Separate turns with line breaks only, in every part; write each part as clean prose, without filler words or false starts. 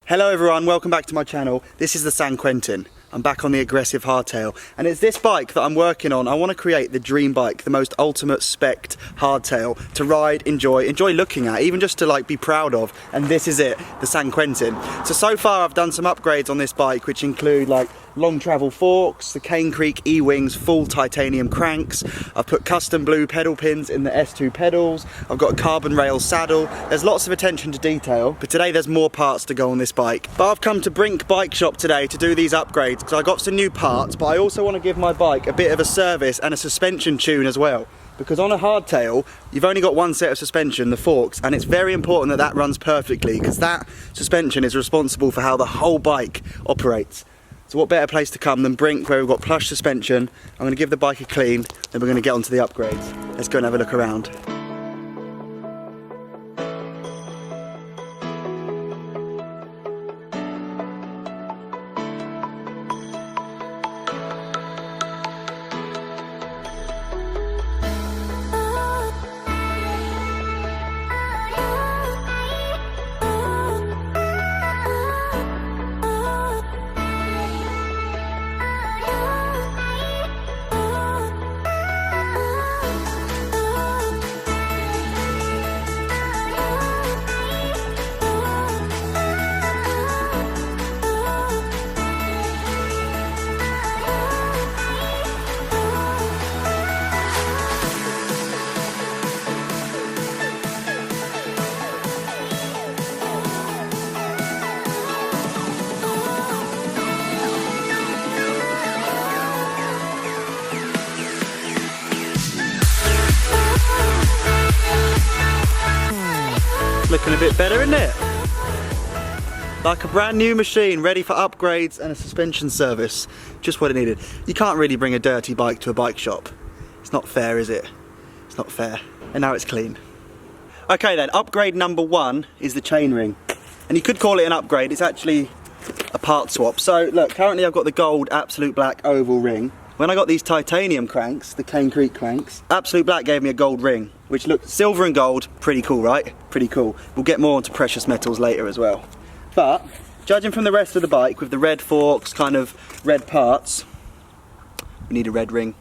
Hello everyone, welcome back to my channel. This is the San Quentin. I'm back on the aggressive hardtail, and it's this bike that I'm working on. I want to create the dream bike, the most ultimate spec'd hardtail to ride, enjoy looking at, even just to like be proud of. And this is it, the San Quentin. So far I've done some upgrades on this bike, which include like long travel forks, the Cane Creek E-wings, full titanium cranks. I've put custom blue pedal pins in the S2 pedals. I've got a carbon rail saddle. There's lots of attention to detail, but today there's more parts to go on this bike. But I've come to Brink Bike Shop today to do these upgrades because I got some new parts, but I also want to give my bike a bit of a service and a suspension tune as well. Because on a hardtail, you've only got one set of suspension, the forks, and it's very important that that runs perfectly because that suspension is responsible for how the whole bike operates. So what better place to come than Brink, where we've got plush suspension. I'm going to give the bike a clean, then we're going to get onto the upgrades. Let's go and have a look around. Looking a bit better, isn't it? Like a brand new machine, ready for upgrades and a suspension service. Just what it needed. You can't really bring a dirty bike to a bike shop. It's not fair, is it? It's not fair. And now it's clean. Okay then, upgrade number one is the chainring. And you could call it an upgrade, it's actually a part swap. So look, currently I've got the gold Absolute Black oval ring. When I got these titanium cranks, the Cane Creek cranks, Absolute Black gave me a gold ring, which looked silver and gold, pretty cool, right? Pretty cool. We'll get more onto precious metals later as well. But, judging from the rest of the bike, with the red forks, kind of red parts, we need a red ring,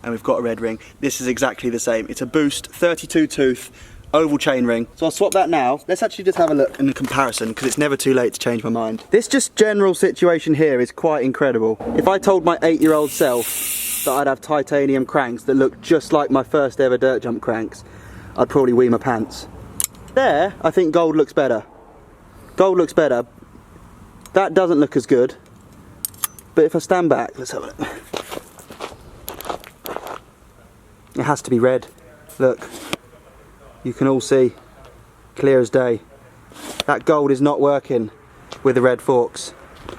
and we've got a red ring. This is exactly the same. It's a Boost 32 tooth oval chainring. So I'll swap that now. Let's actually just have a look in the comparison, because it's never too late to change my mind. This just general situation here is quite incredible. If I told my 8-year-old self that I'd have titanium cranks that look just like my first ever dirt jump cranks, I'd probably wee my pants. There, I think gold looks better. Gold looks better. That doesn't look as good. But if I stand back, let's have a look. It has to be red. Look. You can all see, clear as day. That gold is not working with the red forks.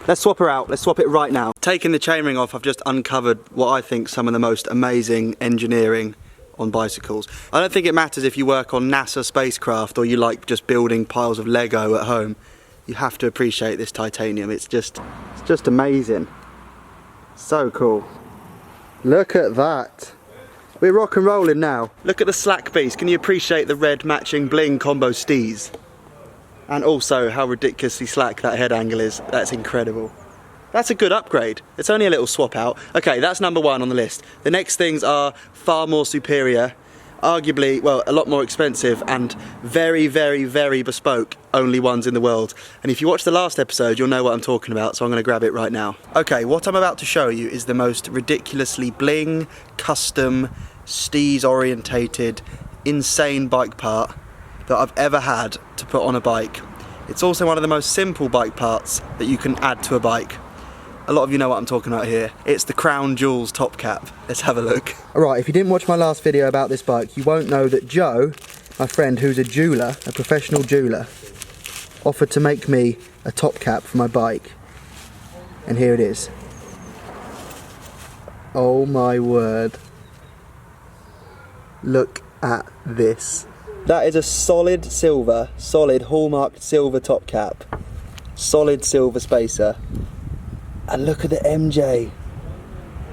Let's swap her out, let's swap it right now. Taking the chainring off, I've just uncovered what I think some of the most amazing engineering on bicycles. I don't think it matters if you work on NASA spacecraft or you like just building piles of Lego at home. You have to appreciate this titanium, it's just amazing. So cool. Look at that. We're rock and rolling now. Look at the slack piece. Can you appreciate the red matching bling combo stees? And also how ridiculously slack that head angle is. That's incredible. That's a good upgrade. It's only a little swap out. Okay, that's number one on the list. The next things are far more superior, arguably, well, a lot more expensive and very, very, very bespoke, only ones in the world. And if you watch the last episode, you'll know what I'm talking about, so I'm gonna grab it right now. Okay, what I'm about to show you is the most ridiculously bling, custom, steez orientated, insane bike part that I've ever had to put on a bike. It's also one of the most simple bike parts that you can add to a bike. A lot of you know what I'm talking about here. It's the Crown Jewels top cap. Let's have a look. Alright, if you didn't watch my last video about this bike, you won't know that Joe, my friend who's a jeweler, a professional jeweler, offered to make me a top cap for my bike. And here it is. Oh my word. Look at this. That is a solid silver, solid hallmarked silver top cap. Solid silver spacer. And look at the MJ.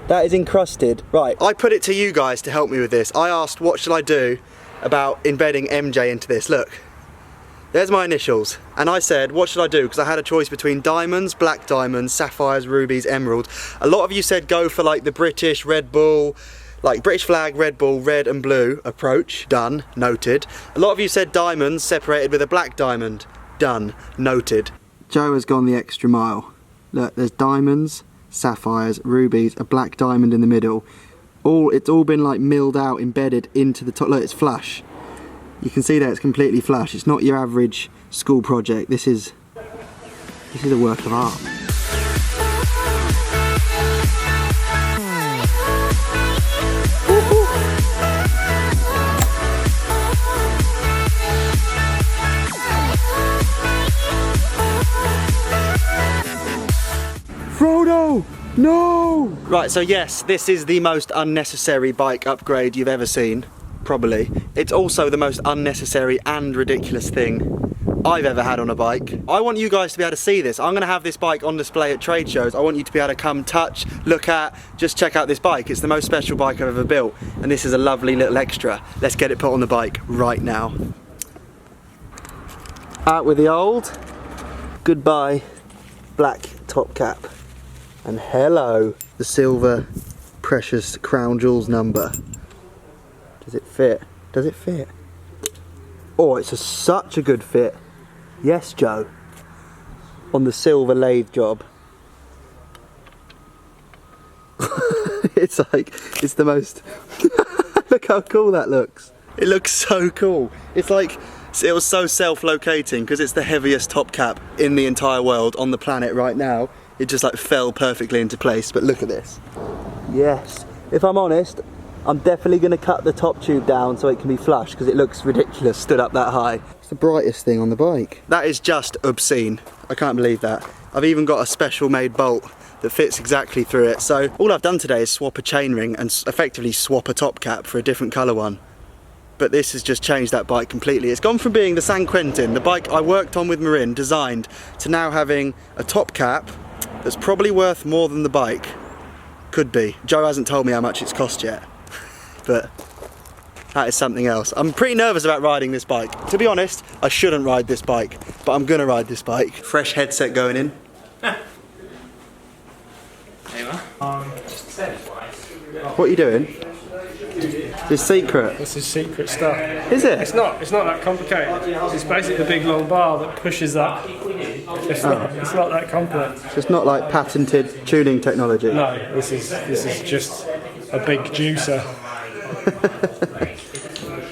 That is encrusted. Right, I put it to you guys to help me with this. I asked what should I do about embedding MJ into this. Look, There's my initials, and I said, what should I do? Because I had a choice between diamonds, black diamonds, sapphires, rubies, emeralds. A lot of you said go for like the British Red Bull, like British flag, Red Bull, red and blue approach. Done, noted. A lot of you said diamonds separated with a black diamond. Done, noted. Joe has gone the extra mile. Look, there's diamonds, sapphires, rubies, a black diamond in the middle. It's all been like milled out, embedded into the top. Look, it's flush. You can see that it's completely flush. It's not your average school project. This is a work of art. Frodo! No! Right, so yes, this is the most unnecessary bike upgrade you've ever seen. Probably. It's also the most unnecessary and ridiculous thing I've ever had on a bike. I want you guys to be able to see this. I'm going to have this bike on display at trade shows. I want you to be able to come touch, look at, just check out this bike. It's the most special bike I've ever built, and this is a lovely little extra. Let's get it put on the bike right now. Out with the old. Goodbye, black top cap. And hello, the silver precious crown jewels number. Does it fit? Does it fit? Oh, it's such a good fit. Yes, Joe. On the silver lathe job. It's the most... Look how cool that looks. It looks so cool. It's like, it was so self-locating because it's the heaviest top cap in the entire world on the planet right now. It just like fell perfectly into place, but look at this. Yes. If I'm honest, I'm definitely going to cut the top tube down so it can be flush because it looks ridiculous stood up that high. It's the brightest thing on the bike. That is just obscene. I can't believe that. I've even got a special made bolt that fits exactly through it. So all I've done today is swap a chainring and effectively swap a top cap for a different colour one. But this has just changed that bike completely. It's gone from being the San Quentin, the bike I worked on with Marin, designed, to now having a top cap that's probably worth more than the bike. Could be. Joe hasn't told me how much it's cost yet. But that is something else. I'm pretty nervous about riding this bike. To be honest, I shouldn't ride this bike, but I'm gonna ride this bike. Fresh headset going in.
Hey man.
What are you doing? This secret.
This is secret stuff.
Is it?
It's not that complicated. It's basically the big long bar that pushes that. It's not that complex.
So it's not like patented tuning technology.
No, this is just a big juicer.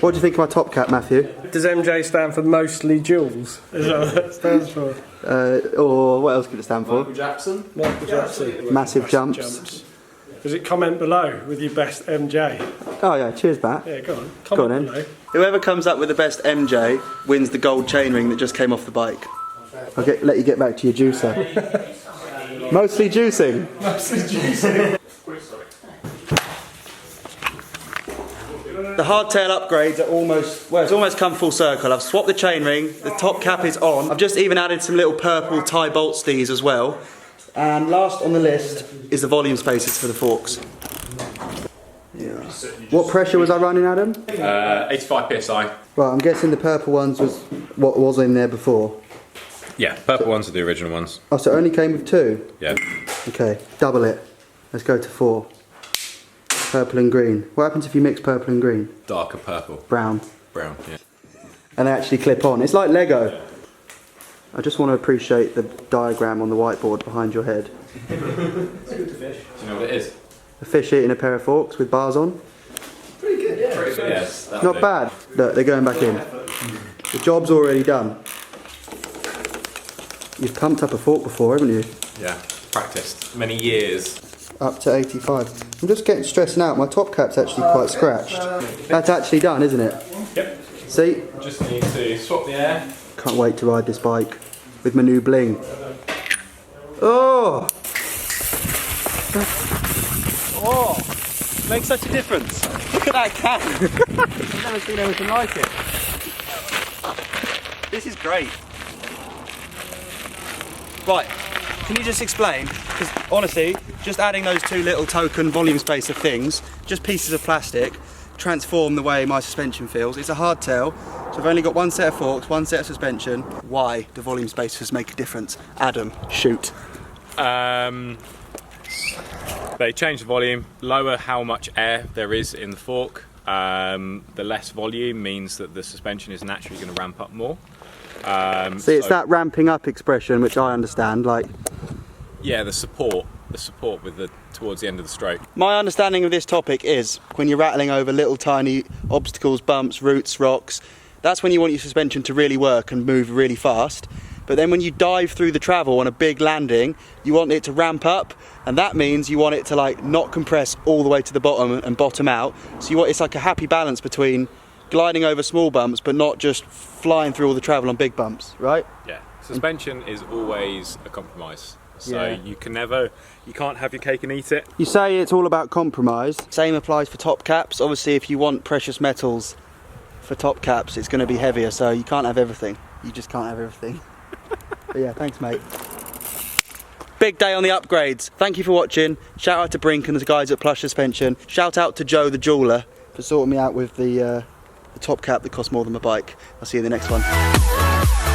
What do you think of my top cap, Matthew?
Does MJ stand for mostly jewels? Is that what that stands for?
Or what else could it stand for?
Michael Jackson.
Massive jumps.
Does it comment below with your best MJ?
Oh yeah, cheers, Matt.
Yeah, go on.
Go on
below.
Whoever comes up with the best MJ wins the gold chainring that just came off the bike. I'll let you get back to your juicer. Mostly juicing.
Mostly juicing.
The hardtail upgrades are almost, well, it's almost come full circle. I've swapped the chainring, the top cap is on. I've just even added some little purple tie bolt stees as well. And last on the list is the volume spacers for the forks. Yeah. What pressure was I running, Adam?
85 psi.
Right, I'm guessing the purple ones was what was in there before.
Yeah, purple ones are the original ones.
Oh, so it only came with 2?
Yeah.
Okay, double it. Let's go to 4. Purple and green. What happens if you mix purple and green?
Darker purple.
Brown.
Brown, yeah.
And they actually clip on. It's like Lego. I just want to appreciate the diagram on the whiteboard behind your head.
Do you know what it is?
A fish eating a pair of forks with bars on.
Pretty good, yeah.
Pretty good, yes.
Not bad. Look, they're going back in. The job's already done. You've pumped up a fork before, haven't you?
Yeah, practiced. Many years.
Up to 85. I'm just getting stressing out. My top cap's actually quite scratched. That's actually done, isn't it?
Yep.
See?
Just need to swap the air.
Can't wait to ride this bike with my new bling. Oh! Oh! Makes such a difference. Look at that can. I've never seen anything like it. This is great. Right, can you just explain? Because honestly, just adding those 2 little token volume spacer things, just pieces of plastic, transform the way my suspension feels. It's a hardtail, So I've only got one set of forks, one set of suspension. Why do volume spacers make a difference? Adam, shoot.
They change the volume, lower how much air there is in the fork. The less volume means that the suspension is naturally going to ramp up more.
See, it's that ramping up expression which I understand, like.
Yeah, the support with towards the end of the stroke.
My understanding of this topic is when you're rattling over little tiny obstacles, bumps, roots, rocks, that's when you want your suspension to really work and move really fast. But then when you dive through the travel on a big landing, you want it to ramp up, and that means you want it to like not compress all the way to the bottom and bottom out. So it's like a happy balance between gliding over small bumps but not just flying through all the travel on big bumps, right?
Yeah, suspension is always a compromise. So
Yeah.
you can't have your cake and eat it.
You say it's all about compromise. Same applies for top caps. Obviously, if you want precious metals for top caps, it's going to be heavier, so you can't have everything. You just can't have everything. But yeah, thanks mate. Big day on the upgrades. Thank you for watching. Shout out to Brink and the guys at Plush Suspension. Shout out to Joe the jeweller for sorting me out with the top cap that cost more than my bike. I'll see you in the next one.